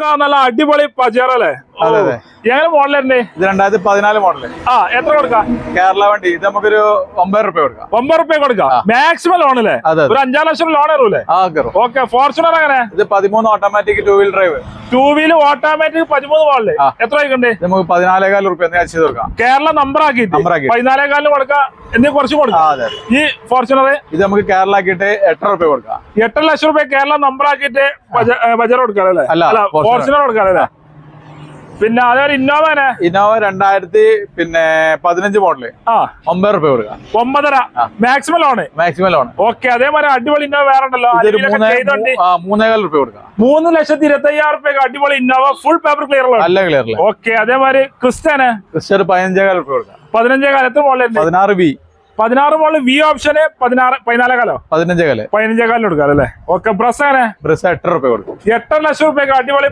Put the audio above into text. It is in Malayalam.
നല്ല അടിപൊളി പജേറല്ലേ? അതെ അതെ. എങ്ങനെ മോഡലുണ്ട്? ഇത് 2014 മോഡല്. എത്ര കൊടുക്കാം? കേരള വണ്ടി. ഇത് നമുക്കൊരു 9,000 രൂപ കൊടുക്കാം. 9 റുപ്യ കൊടുക്കാം. മാക്സിമം ലോൺ അല്ലേ? ഒരു 5 ലക്ഷം ലോൺ കയറൂലേ? ഓക്കെ. ഫോർച്യൂണർ എങ്ങനെ? ഇത് 13 automatic 2 wheel drive. 2 wheel automatic 13 model. എത്ര വയ്ക്കണ്ടേ? നമുക്ക് 14,000 രൂപ ചെയ്ത് കൊടുക്കാം. കേരള നമ്പർ ആക്കിയിട്ട് 14,000 കൊടുക്കാം. എന്തെങ്കിലും കുറച്ച് കൊടുക്കാം. ഈ ഫോർച്യൂണർ ഇത് നമുക്ക് കേരള ആക്കിയിട്ട് 8 രൂപ കൊടുക്കാം. 8 ലക്ഷം രൂപ കേരള നമ്പർ ആക്കിയിട്ട് ബജാർ കൊടുക്കാം അല്ലേ? അല്ല, ഫോർച്യൂണർ കൊടുക്കാം അല്ലേ? പിന്നെ അതേപോലെ ഇന്നോവ 2015 മോഡല്. 9 രൂപ കൊടുക്കാം. 9.5 മാക്സിമം ലോണ്. ഓക്കെ. അതേമാതിരി അടിപൊളി ഇന്നോവ വേറെ ഉണ്ടല്ലോ. 3,400 രൂപ കൊടുക്കാം. 3,25,000 രൂപ അടിപൊളി Innova full paper clear. Okay. അതേമാതിരി ക്രിസ്റ്റന് 15,000 രൂപ കൊടുക്കാം. 15,000. എത്ര മോഡലുണ്ട്? 16 മോഡൽ വി ഓപ്ഷന് 14,000 15,000 കൊടുക്കാം അല്ലേ? ഓക്കെ. ബ്രസ് 8 രൂപ കൊടുക്കും. 8 ലക്ഷം രൂപ അടിപൊളി